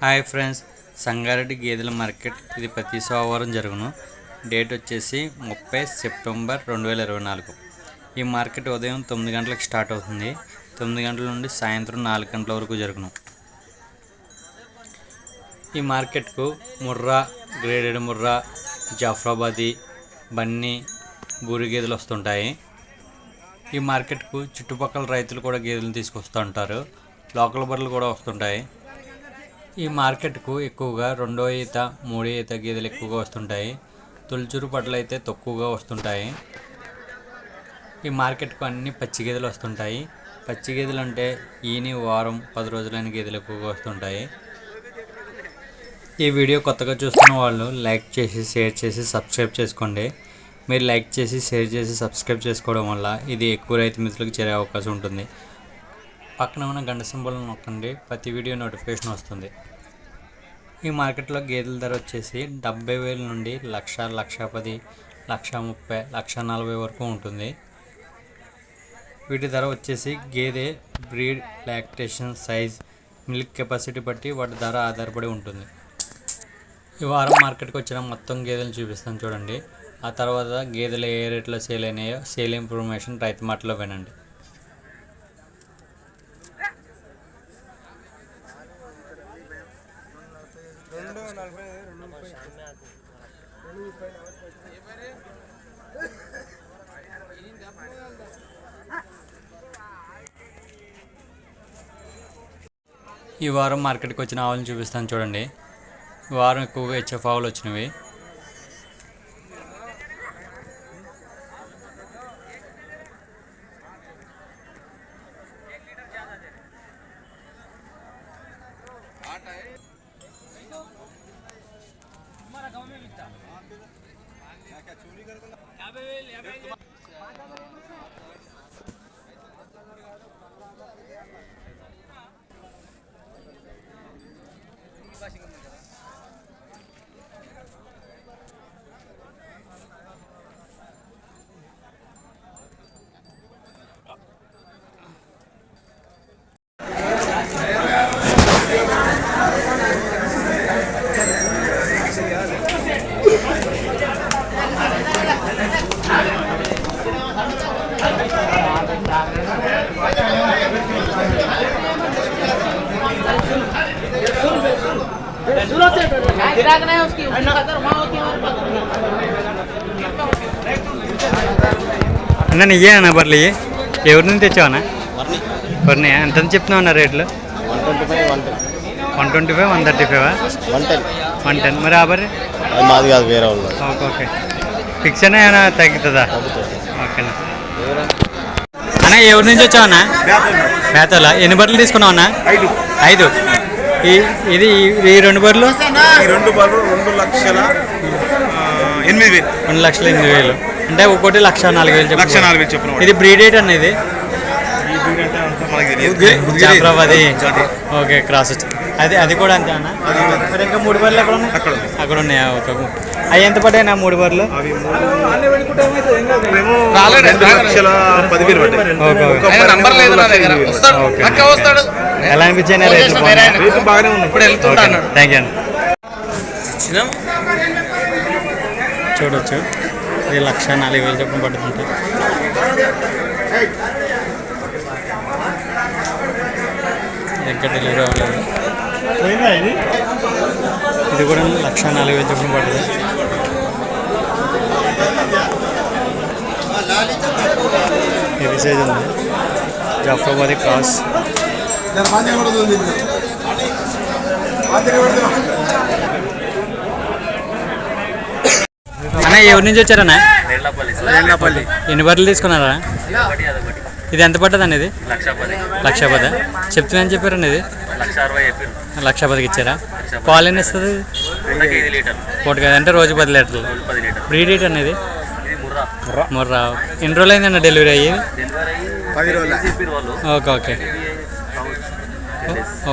Hi friends, Sangareddy గేదెల market ఇది ప్రతి సోమవారం జరుగును. డేట్ వచ్చేసి 30 సెప్టెంబర్ 2024. ఈ మార్కెట్ ఉదయం 9 గంటలకు స్టార్ట్ అవుతుంది. 9 గంటల నుండి సాయంత్రం 4 గంటల వరకు జరుగును. ఈ మార్కెట్కు ముర్రా, గ్రేడెడ్ ముర్రా, జాఫ్రాబాదీ, బన్నీ, బూరి గేదెలు వస్తుంటాయి. ఈ మార్కెట్కు చుట్టుపక్కల రైతులు కూడా గేదెలను తీసుకొస్తూ ఉంటారు. లోకల్ బర్రెలు కూడా వస్తుంటాయి. ఈ మార్కెట్కు ఎక్కువగా రెండో ఈత, మూడో ఈత గేదెలు ఎక్కువగా వస్తుంటాయి. తొలిచూరు పట్ల అయితే తక్కువగా వస్తుంటాయి. ఈ మార్కెట్కు అన్ని పచ్చి గేదెలు వస్తుంటాయి. పచ్చి గేదెలు అంటే ఈని వారం 10 రోజులైన గేదెలు ఎక్కువగా వస్తుంటాయి. ఈ వీడియో కొత్తగా చూస్తున్న వాళ్ళు లైక్ చేసి, షేర్ చేసి, సబ్స్క్రైబ్ చేసుకోండి. మీరు లైక్ చేసి, షేర్ చేసి, సబ్స్క్రైబ్ చేసుకోవడం వల్ల ఇది ఎక్కువ రైతు మిత్రులకు చేరే అవకాశం ఉంటుంది. పక్కన ఉన్న గంట సింబల్ని నొక్కండి, ప్రతి వీడియో నోటిఫికేషన్ వస్తుంది. ఈ మార్కెట్లో గేదెల ధర వచ్చేసి 70,000 నుండి 1,00,000, 1,10,000, 1,30,000, 1,40,000 వరకు ఉంటుంది. వీటి ధర వచ్చేసి గేదె breed, lactation, size, milk capacity బట్టి వాటి ధర ఆధారపడి ఉంటుంది. ఈ వారం మార్కెట్కి వచ్చిన మొత్తం గేదెలు చూపిస్తాను చూడండి. ఆ తర్వాత గేదెలు ఏ రేట్లో సేల్ అయినాయో సేల్ ఇన్ఫర్మేషన్ రైతు మాటలో వినండి. ఈ వారం మార్కెట్కి వచ్చిన ఆవులను చూపిస్తాను చూడండి. ఈ వారం ఎక్కువగా హెచ్ఎఫ్ ఆవులు వచ్చినవి. అన్న నీయేనా బర్లీ? ఎవరి నుంచి తెచ్చావన్నా? బర్నీ ఎంత చెప్తున్నావు అన్న రేట్లు? 125, 135, 110. మరి ఆ బర్రీ మాది కాదు, వేరే వాళ్ళు. Okay okay. ఫిక్స్ అయినా ఏమైనా తగ్గుతుందా? ఓకేనా అన్న. ఎవరి నుంచి వచ్చావన్నా? మేతలా. ఎన్ని బర్రెలు తీసుకున్నావు అన్న? 5. ఇది ఈ 2 బర్రెలు 2,08,000 అంటే ఒక్కోటి 1,04,000 చెప్పిన. ఇది బ్రీడ్ ఏట్ అనేది జాఫ్రాబాదీ. ఓకే, క్రాస్ వచ్చి అది కూడా అంతే అన్న. మరి ఇంకా 3 బర్రెలు ఎక్కడ ఉన్నాయి? అక్కడ ఉన్నాయా? ఓకే. అవి ఎంత పడ్డాయి? 3 బర్రెలు ఎలా అనిపించాయి రేట్లు? థ్యాంక్ యూ అండి. చూడొచ్చు, ఇది 1,04,000 చొప్పున పడుతుంది. ఇంకా డెలివరీ అవ్వలేదు. ఇది కూడా 1,04,000 చొప్పున పడుతుంది. హెవీ సైజ్ ఉంది. జాఫ్రాబాదీ క్రాస్. అన్న ఎవరి నుంచి వచ్చారన్నా? ఎన్ని బర్రెలు తీసుకున్నారా? ఇది ఎంత పడ్డది అనేది? 1,10,000 చెప్తున్నాను చెప్పారండి. ఇది 1,60,000కి ఇచ్చారా? పాలు ఎన్ని ఇస్తుంది? 1 కదా, అంటే రోజు 10 లీటర్లు. బ్రీడ్ ఏట్ అనేది ముర్రా. ఎన్ని రోజులు అయిందన్న డెలివరీ అయ్యి? 10 రోజులు. Okay okay.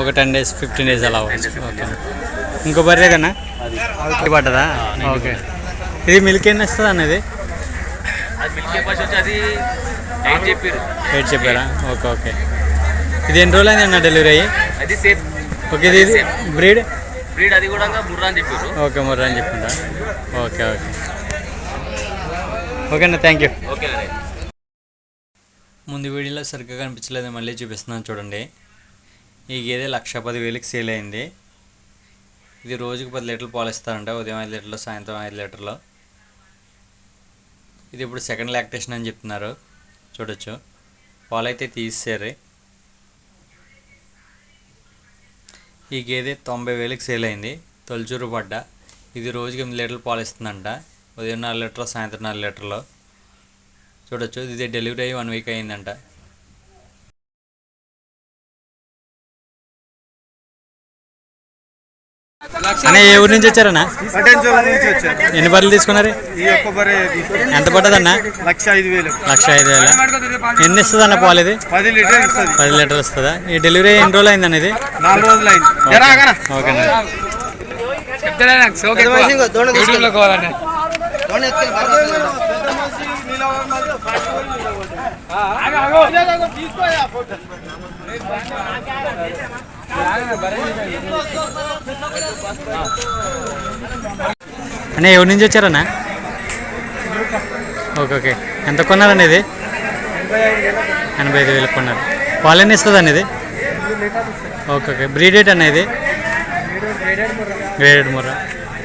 ఒక 10 days, 15 days అలా అవ్వచ్చు. ఓకే. ఇంకో బర్రె కన్నా పడ్డదా? ఓకే. ఇది మిల్క్ ఎన్ని ఇస్తుంది అనేది? 8 చెప్పారా? Okay okay. ఇది ఎన్ని రోజులు అయింది అన్న డెలివరీ అయ్యి? ఓకే ఇది బ్రీడ్ అది కూడా బుర్రా అని చెప్పారు. ఓకే ముర్రా అని చెప్పిందా. ఓకే ఓకే ఓకే అన్న, థ్యాంక్ యూ. ఓకే. ముందు వీడియోలో సరిగ్గా కనిపించలేదు, మళ్ళీ చూపిస్తున్నాను చూడండి. ఈ గేదె 1,10,000కి సేల్ అయింది. ఇది రోజుకి 10 లీటర్లు పాలు ఇస్తారంట. ఉదయం 5 లీటర్లు, సాయంత్రం 5 లీటర్లు. ఇది ఇప్పుడు సెకండ్ లాక్టేషన్ అని చెప్తున్నారు. చూడొచ్చు, పాలు అయితే తీసేసారు. ఈ గేదె 90,000కి సేల్ అయింది. తొలిచూరు పడ్డ. ఇది రోజుకి 8 లీటర్లు పాలు ఇస్తుందంట. ఉదయం 4 లీటర్లు, సాయంత్రం 4 లీటర్లు. చూడొచ్చు, ఇది డెలివరీ అయ్యి 1 వీక్ అయిందంట. అన్న ఏ ఊరి నుంచి వచ్చారన్నా? ఎన్ని బర్రెలు తీసుకున్నారు? ఎంత పడ్డదన్న? 1,05,000. 1,05,000. ఎన్ని ఇస్తుంది అన్న పాలు? ఇది 10 లీటర్లు ఇస్తుంది. 10 లీటర్లు ఇస్తుందా? ఈ డెలివరీ ఎన్ని రోజులు అయిందన్న? ఇది 4 రోజులు అయింది. ఓకేనా. అన్న ఎవరి నుంచి వచ్చారన్నా? Okay okay. ఎంత కొన్నారన్న? ఇది 85,000 కొన్నారు. పాలు ఎన్ని ఇస్తుంది అన్న? ఇది ఓకే ఓకే. బ్రీడెడ్ అన్న? ఇది గ్రేడెడ్ ముర్రా.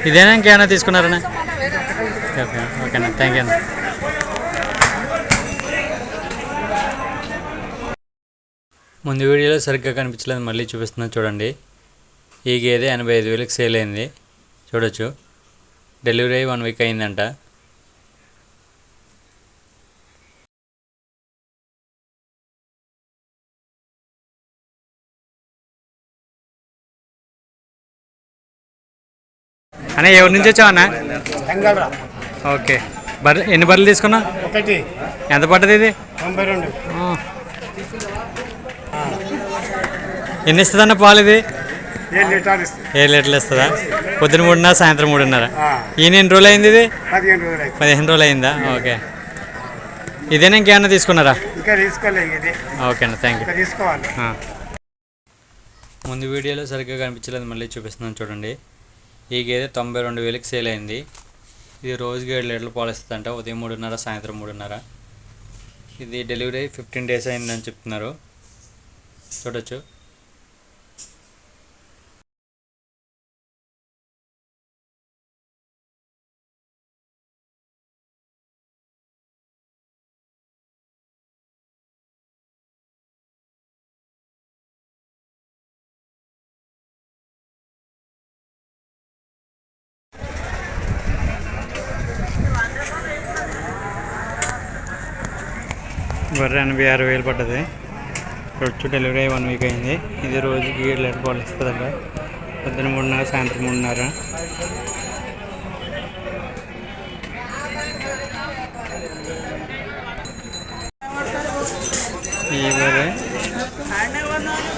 ఇదేనా ఇంకేమైనా తీసుకున్నారన్నా? ఓకే ఓకేనా, థ్యాంక్ యూ అన్న. ముందు వీడియోలో సరిగ్గా కనిపించలేదు, మళ్ళీ చూపిస్తున్నాను చూడండి. ఈ గేదె 85,000కి సేల్ అయింది. చూడొచ్చు, డెలివరీ అయ్యి 1 వీక్ అయిందంట. అన్న ఎవరి నుంచి వచ్చావు అన్న? ఓకే. ఎన్ని బర్రెలు తీసుకున్నా? ఒకటి. ఎంత పడ్డది ఇది? 92. ఎన్ని ఇస్తుంది అన్న పాలు? ఇది 7 లీటర్లు ఇస్తుంది. 7 లీటర్లు ఇస్తుందా? పొద్దున 3:30, సాయంత్రం 3:30. ఈయన ఎన్ని రోజులు అయింది? ఇది 15 రోజులు అయింది. 15 రోజులు అయిందా? ఓకే. ఇదేనా ఇంకేమన్నా తీసుకున్నారా? ఇంకా తీసుకోలేదు. ఇది ఓకే అన్న, థ్యాంక్ యూ. తీసుకోవాలి. ముందు వీడియోలో సరిగ్గా కనిపించలేదు, మళ్ళీ చూపిస్తున్నాను చూడండి. ఈ గేదె 92,000కి సేల్ అయింది. ఇది రోజుకి 7 లీటర్లు పాలు ఇస్తుందంట. ఉదయం 3:30, సాయంత్రం 3:30. ఇది డెలివరీ 15 డేస్ అయిందని చెప్తున్నారు. చూడొచ్చు. బర్రె 86,000 పడ్డది. వచ్చి డెలివరీ అయ్యి 1 వీక్ అయింది. ఇది రోజుకి 7 లీటర్ పాలు ఇస్తుందంట. పొద్దున 3:30, సాయంత్రం 3:30.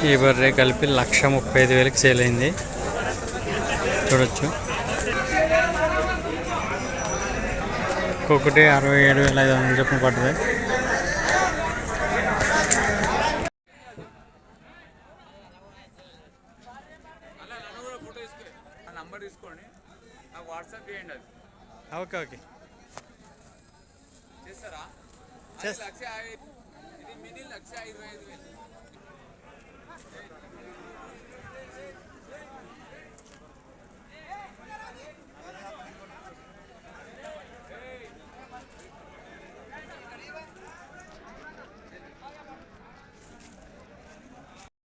ఈ బర్రె కలిపి 1,35,000కి సేల్ అయింది. చూడొచ్చు, ఒక్కొక్కటి 67,500 చొప్పున పడుతుంది. Okay okay. చేస్తారా?